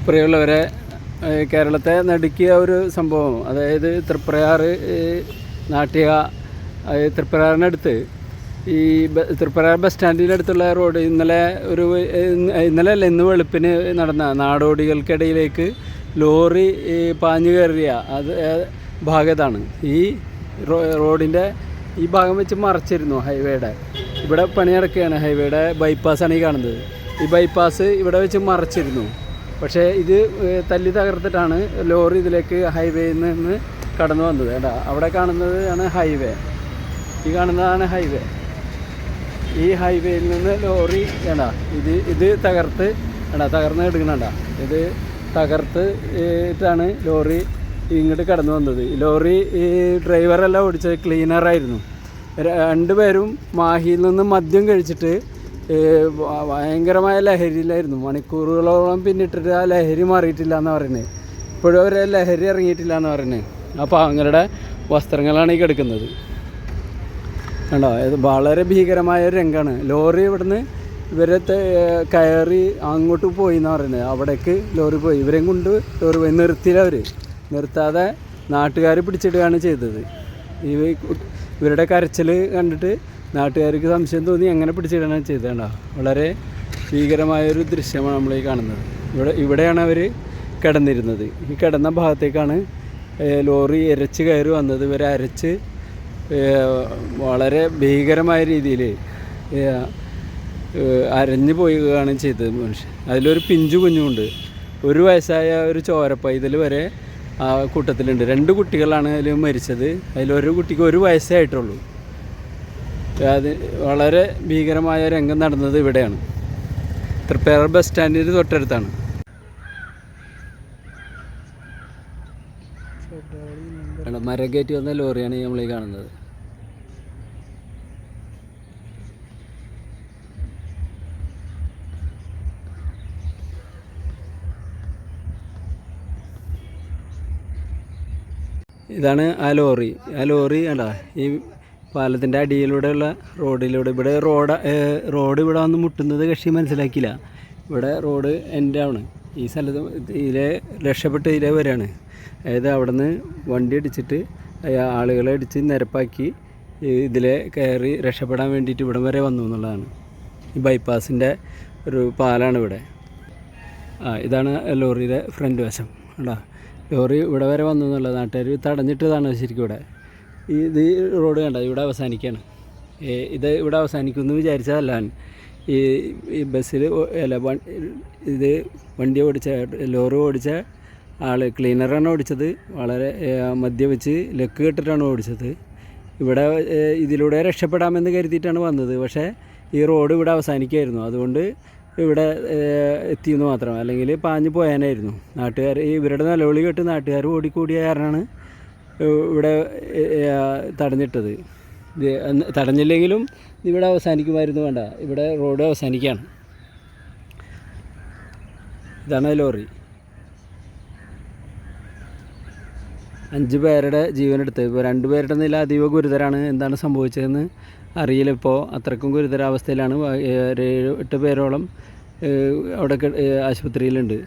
പ്രിയമുള്ളവരെ, കേരളത്തെ നടുക്കിയ ഒരു സംഭവം, അതായത് തൃപ്രയാർ നാട്ടിക തൃപ്രയാറിനടുത്ത് ഈ തൃപ്രയാർ ബസ് സ്റ്റാൻഡിനടുത്തുള്ള റോഡ് ഇന്നലെ അല്ല ഇന്ന് വെളുപ്പിന് നടന്ന നാടോടികൾക്കിടയിലേക്ക് ലോറി പാഞ്ഞു കയറിയ ഭാഗത്താണ്. ഈ റോഡിൻ്റെ ഈ ഭാഗം വെച്ച് മറച്ചിരുന്നു ഹൈവേയുടെ. ഇവിടെ പണി നടക്കുകയാണ്. ഹൈവേയുടെ ബൈപ്പാസാണ് ഈ കാണുന്നത്. ഈ ബൈപ്പാസ് ഇവിടെ വെച്ച് മറച്ചിരുന്നു. പക്ഷേ ഇത് തല്ലി തകർത്തിട്ടാണ് ലോറി ഇതിലേക്ക് ഹൈവേയിൽ നിന്ന് കടന്നു വന്നത്. കേട്ടോ, അവിടെ കാണുന്നത് ആണ് ഹൈവേ. ഈ കാണുന്നതാണ് ഹൈവേ. ഈ ഹൈവേയിൽ നിന്ന് ലോറി വേണ്ട ഇത് തകർന്ന് എടുക്കണണ്ട. ഇത് തകർത്തിട്ടാണ് ലോറി ഇങ്ങോട്ട് കടന്നു വന്നത്. ലോറി ഡ്രൈവറല്ല ഓടിച്ചത്, ക്ലീനറായിരുന്നു. രണ്ടുപേരും മാഹിയിൽ നിന്ന് മദ്യം കഴിച്ചിട്ട് ഭയങ്കരമായ ലഹരിയിലായിരുന്നു. മണിക്കൂറുകളോളം പിന്നിട്ടിട്ട് ആ ലഹരി മാറിയിട്ടില്ല എന്ന് പറയുന്നത്. ഇപ്പോഴും അവരെ ലഹരി ഇറങ്ങിയിട്ടില്ല എന്ന് പറയുന്നത്. അപ്പോൾ അവങ്ങളുടെ വസ്ത്രങ്ങളാണ് ഈ കിടക്കുന്നത്. കണ്ടോ, ഇത് വളരെ ഭീകരമായ ഒരു രംഗമാണ്. ലോറി ഇവിടുന്ന് ഇവരെ കയറി അങ്ങോട്ട് പോയി എന്ന് പറയുന്നത്. അവിടേക്ക് ലോറി പോയി, ഇവരെയും കൊണ്ട് ലോറി പോയി. നിർത്താതെ നാട്ടുകാർ പിടിച്ചിടുകയാണ് ചെയ്തത്. ഇവരുടെ കരച്ചിൽ കണ്ടിട്ട് നാട്ടുകാർക്ക് സംശയം തോന്നി അങ്ങനെ പിടിച്ചിടുകയാണ് ചെയ്തത്. വളരെ ഭീകരമായൊരു ദൃശ്യമാണ് നമ്മൾ ഈ കാണുന്നത്. ഇവിടെയാണ് അവർ കിടന്നിരുന്നത്. ഈ കിടന്ന ഭാഗത്തേക്കാണ് ലോറി എരച്ച് കയറി വന്നത്. ഇവരെ അരച്ച് വളരെ ഭീകരമായ രീതിയിൽ അരഞ്ഞു പോവുകയാണ് ചെയ്തത് മനുഷ്യൻ. അതിലൊരു പിഞ്ചു കുഞ്ഞുമുണ്ട്. 1 വയസ്സായ ഒരു ചോരപ്പൈതൽ വരെ ആ കൂട്ടത്തിലുണ്ട്. 2 കുട്ടികളാണ് അതിൽ മരിച്ചത്. അതിലൊരു കുട്ടിക്ക് 1 വയസ്സേ ആയിട്ടുള്ളൂ. അത് വളരെ ഭീകരമായ രംഗം നടന്നത് ഇവിടെയാണ്. തൃപ്രയാർ ബസ് സ്റ്റാൻഡിന് തൊട്ടടുത്താണ്. മരം കയറ്റി വന്ന ലോറിയാണ് നമ്മൾ ഈ കാണുന്നത്. ഇതാണ് ആ ലോറി. കണ്ടാ, ഈ പാലത്തിൻ്റെ അടിയിലൂടെയുള്ള റോഡിലൂടെ ഇവിടെ റോഡ് ഇവിടെ വന്ന് മുട്ടുന്നത് കക്ഷി മനസ്സിലാക്കിയില്ല. ഇവിടെ റോഡ് എൻ്റെ ആണ്. ഈ സ്ഥലത്ത് ഇതിലെ രക്ഷപ്പെട്ട് ഇതിലെ വരികയാണ്. അതായത് അവിടെ നിന്ന് വണ്ടി അടിച്ചിട്ട് ആളുകളെ അടിച്ച് നിരപ്പാക്കി ഇതിലെ കയറി രക്ഷപ്പെടാൻ വേണ്ടിയിട്ട് ഇവിടം വരെ വന്നു എന്നുള്ളതാണ്. ഈ ബൈപ്പാസിൻ്റെ ഒരു പാലാണ് ഇവിടെ. ഇതാണ് ലോറിയുടെ ഫ്രണ്ട് വശം. കണ്ടാ, ലോറി ഇവിടെ വരെ വന്നു എന്നുള്ളത് നാട്ടുകാർ തടഞ്ഞിട്ടതാണ് ശരിക്കും. ഇത് റോഡ് കണ്ട ഇവിടെ അവസാനിക്കുകയാണ്. ഇത് ഇവിടെ അവസാനിക്കുമെന്ന് വിചാരിച്ചതല്ല. ഈ ബസ്സിൽ ഇത് വണ്ടി ഓടിച്ച ലോറി ഓടിച്ച ആൾ ക്ലീനറാണ് ഓടിച്ചത്. വളരെ മദ്യപിച്ച് ലക്ക് കെട്ടിട്ടാണ് ഓടിച്ചത്. ഇവിടെ ഇതിലൂടെ രക്ഷപ്പെടാമെന്ന് കരുതിയിട്ടാണ് വന്നത്. പക്ഷേ ഈ റോഡ് ഇവിടെ അവസാനിക്കുകയായിരുന്നു. അതുകൊണ്ട് ഇവിടെ എത്തിയെന്ന് മാത്രം. അല്ലെങ്കിൽ പാഞ്ഞു പോയാനായിരുന്നു. നാട്ടുകാർ ഇവരുടെ നിലവിളി കേട്ട് നാട്ടുകാർ ഓടിക്കൂടിയ കാരണമാണ് ഇവിടെ തടഞ്ഞിട്ടത്. തടഞ്ഞില്ലെങ്കിലും ഇവിടെ അവസാനിക്കുമായിരുന്നു. വേണ്ട, ഇവിടെ റോഡ് അവസാനിക്കുകയാണ്. ഇതാണ് ലോറി. 5 പേരുടെ ജീവനെടുത്ത്. ഇപ്പോൾ 2 പേരുടെ നില അതീവ ഗുരുതരാണ്. എന്താണ് സംഭവിച്ചതെന്ന് അറിയില്ല. ഇപ്പോൾ അത്രക്കും ഗുരുതരാവസ്ഥയിലാണ്. 7-8 പേരോളം അവിടെ ആശുപത്രിയിലുണ്ട്.